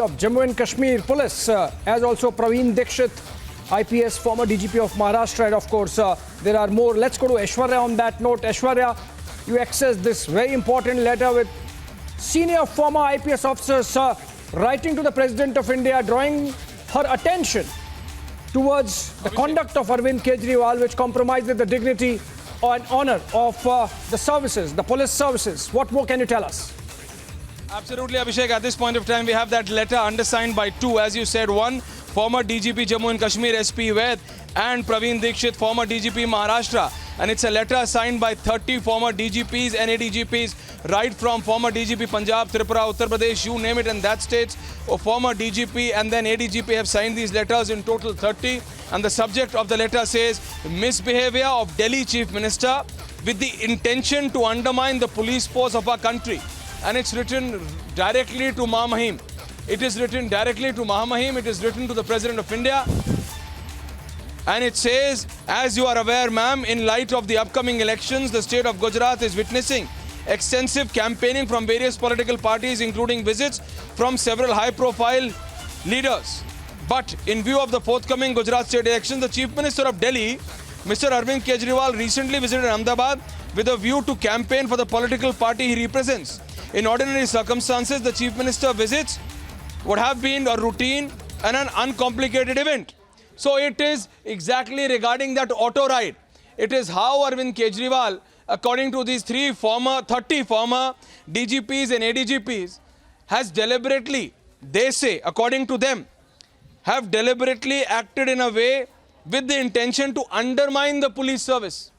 of Jammu and Kashmir Police, as also Praveen Dikshit, IPS, former DGP of Maharashtra, and of course, there are more. Let's go to Aishwarya on that note. Aishwarya, you accessed this very important letter with senior former IPS officers writing to the President of India, drawing her attention towards the conduct of Arvind Kejriwal, which compromises the dignity and honor of the services, the police services. What more can you tell us? Absolutely, Abhishek. At this point of time, we have that letter undersigned by two, as you said. One, former DGP Jammu and Kashmir SP Ved, and Praveen Dikshit, former DGP Maharashtra. And it's a letter signed by 30 former DGPs and ADGPs, right from former DGP Punjab, Tripura, Uttar Pradesh, you name it, and that states, or former DGP and then ADGP have signed these letters, in total 30. And the subject of the letter says, misbehavior of Delhi Chief Minister with the intention to undermine the police force of our country. And it's written directly to Mahamahim. It is written directly to Mahamahim. It is written to the President of India. And it says, as you are aware, ma'am, in light of the upcoming elections, the state of Gujarat is witnessing extensive campaigning from various political parties, including visits from several high-profile leaders. But in view of the forthcoming Gujarat state elections, the Chief Minister of Delhi, Mr. Arvind Kejriwal, recently visited Ahmedabad with a view to campaign for the political party he represents. In ordinary circumstances, the Chief Minister visits would have been a routine and an uncomplicated event. So it is exactly regarding that auto ride. It is how Arvind Kejriwal, according to these 30 former DGPs and ADGPs, has deliberately, they say, according to them, have deliberately acted in a way with the intention to undermine the police service.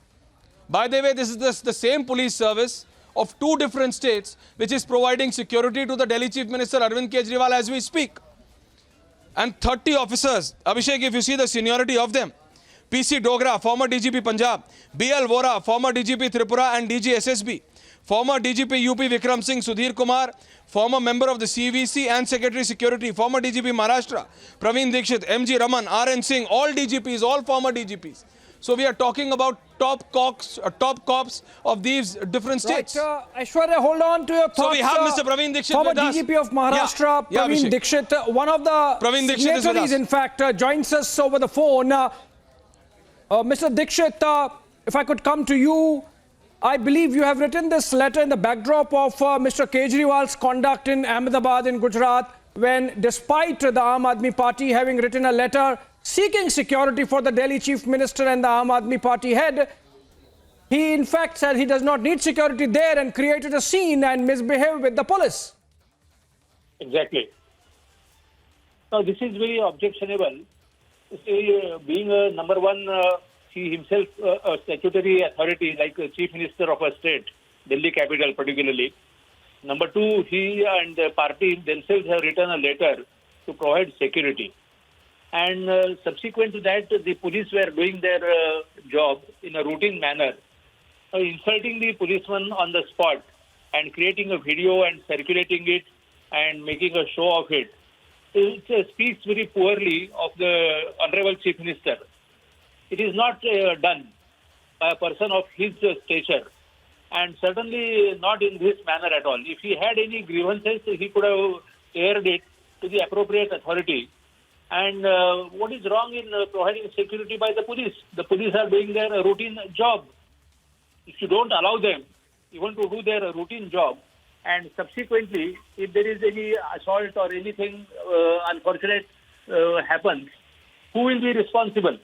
By the way, this is the same police service of two different states, which is providing security to the Delhi Chief Minister Arvind Kejriwal as we speak. And 30 officers, Abhishek, if you see the seniority of them, PC Dogra, former DGP Punjab, BL Vora, former DGP Tripura and DG SSB, former DGP UP Vikram Singh, Sudhir Kumar, former member of the CVC and Secretary Security, former DGP Maharashtra, Praveen Dikshit, MG Raman, RN Singh, all DGPs, all former DGPs. So we are talking about top cops of these different states. Right, Aishwarya, hold on to your thoughts. So we have Mr. Praveen Dikshit former with us. DGP of Maharashtra, Praveen Dikshit, one of the signatories, in fact, joins us over the phone. Mr. Dikshit, if I could come to you, I believe you have written this letter in the backdrop of Mr. Kejriwal's conduct in Ahmedabad in Gujarat, when despite the Aam Aadmi Party having written a letter seeking security for the Delhi Chief Minister and the Aam Aadmi Party head, he in fact said he does not need security there and created a scene and misbehaved with the police. Exactly. Now this is very objectionable. See, being a number one, he himself a statutory authority like a Chief Minister of a state, Delhi capital particularly. Number two, he and the party themselves have written a letter to provide security. And subsequent to that, the police were doing their job in a routine manner, insulting the policeman on the spot and creating a video and circulating it and making a show of it. It speaks very poorly of the Honorable Chief Minister. It is not done by a person of his stature, and certainly not in this manner at all. If he had any grievances, he could have aired it to the appropriate authority. And what is wrong in providing security by the police? The police are doing their routine job. If you don't allow them even to do their routine job, and subsequently, if there is any assault or anything unfortunate happens, who will be responsible?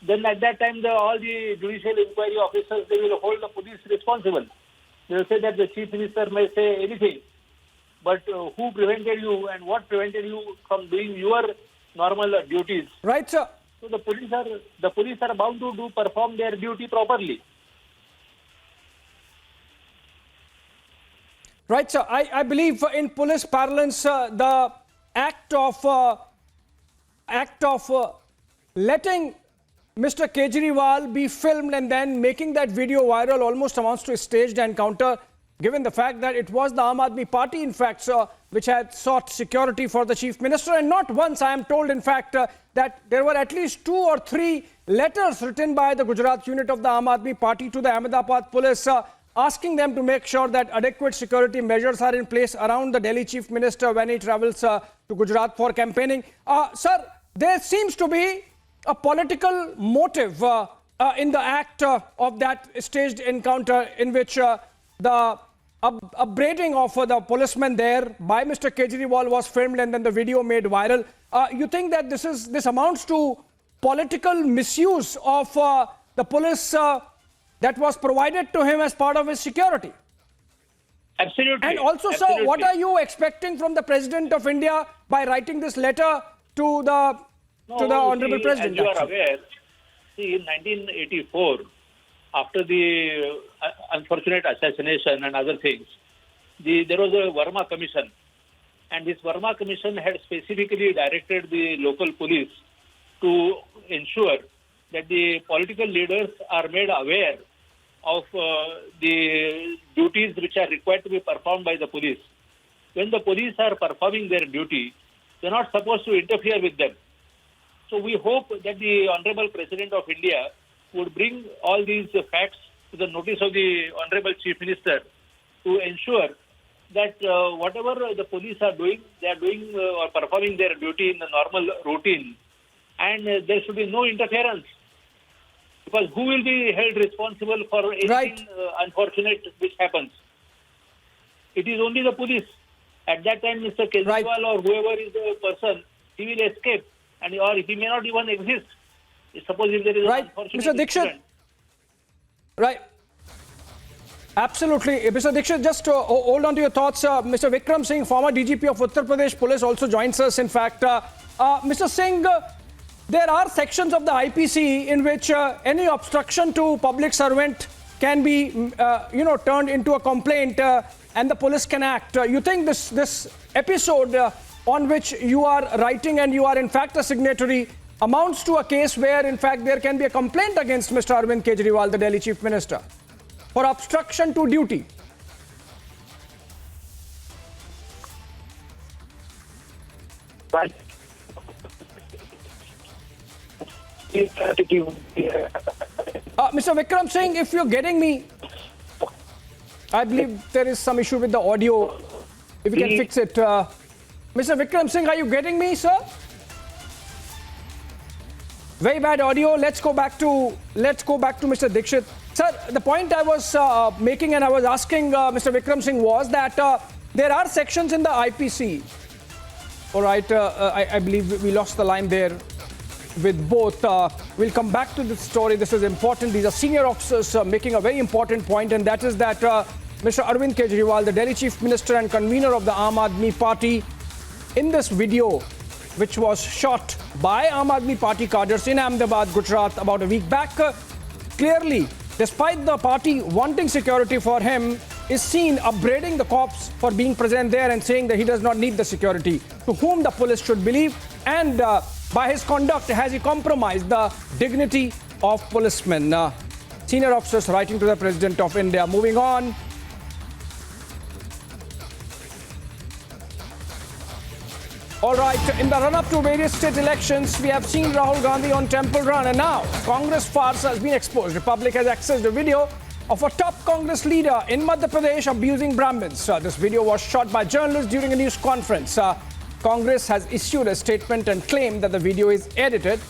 Then at that time, all the judicial inquiry officers, they will hold the police responsible. They will say that the Chief Minister may say anything, but who prevented you and what prevented you from doing your normal duties? Right, sir. So the police are bound to perform their duty properly. Right, sir. I believe in police parlance, the act of letting Mr. Kejriwal be filmed and then making that video viral almost amounts to a staged encounter, given the fact that it was the Aam Aadmi Party, in fact, sir, which had sought security for the Chief Minister. And not once, I am told, in fact, that there were at least 2 or 3 letters written by the Gujarat unit of the Aam Aadmi Party to the Ahmedabad police asking them to make sure that adequate security measures are in place around the Delhi Chief Minister when he travels to Gujarat for campaigning. Sir, there seems to be a political motive in the act of that staged encounter in which the upbraiding of the policeman there by Mr. Kejriwal was filmed and then the video made viral. You think that this amounts to political misuse of the police that was provided to him as part of his security? Absolutely. And also, absolutely. sir, what are you expecting from the President of India by writing this letter to the Honorable President? As you are aware, in 1984, after the unfortunate assassination and other things, there was a Verma Commission. And this Verma Commission had specifically directed the local police to ensure that the political leaders are made aware of the duties which are required to be performed by the police. When the police are performing their duty, they're not supposed to interfere with them. So we hope that the Honorable President of India would bring all these facts to the notice of the Honorable Chief Minister to ensure that whatever the police are doing, they are doing or performing their duty in the normal routine, and there should be no interference. Because who will be held responsible for anything unfortunate which happens? It is only the police. At that time, Mr. Kejriwal or whoever is the person, he will escape, or he may not even exist. Suppose if there is an unfortunate Mr. Dixit. incident. Right. Absolutely. Mr. Dixit, just hold on to your thoughts. Mr. Vikram Singh, former DGP of Uttar Pradesh Police, also joins us. In fact, Mr. Singh, there are sections of the IPC in which any obstruction to public servant can be, turned into a complaint and the police can act. You think this episode on which you are writing and you are in fact a signatory amounts to a case where in fact there can be a complaint against Mr. Arvind Kejriwal, the Delhi Chief Minister, for obstruction to duty? Right. Mr. Vikram Singh, if you're getting me, I believe there is some issue with the audio. If you can fix it. Mr. Vikram Singh, are you getting me, sir? Very bad audio. Let's go back to Mr. Dixit. Sir, the point I was making and I was asking Mr. Vikram Singh was that there are sections in the IPC. All right, I believe we lost the line there with both. We'll come back to this story. This is important. These are senior officers making a very important point, and that is that Mr. Arvind Kejriwal, the Delhi Chief Minister and convener of the Aam Aadmi Party, in this video, which was shot by Aam Aadmi Party cadres in Ahmedabad, Gujarat, about a week back, clearly, despite the party wanting security for him, is seen upbraiding the cops for being present there and saying that he does not need the security, to whom the police should believe, and by his conduct, has he compromised the dignity of policemen? Senior officers writing to the President of India. Moving on. All right, in the run-up to various state elections, we have seen Rahul Gandhi on Temple Run, and now Congress farce has been exposed. The public has accessed a video of a top Congress leader in Madhya Pradesh abusing Brahmins. This video was shot by journalists during a news conference. Congress has issued a statement and claimed that the video is edited.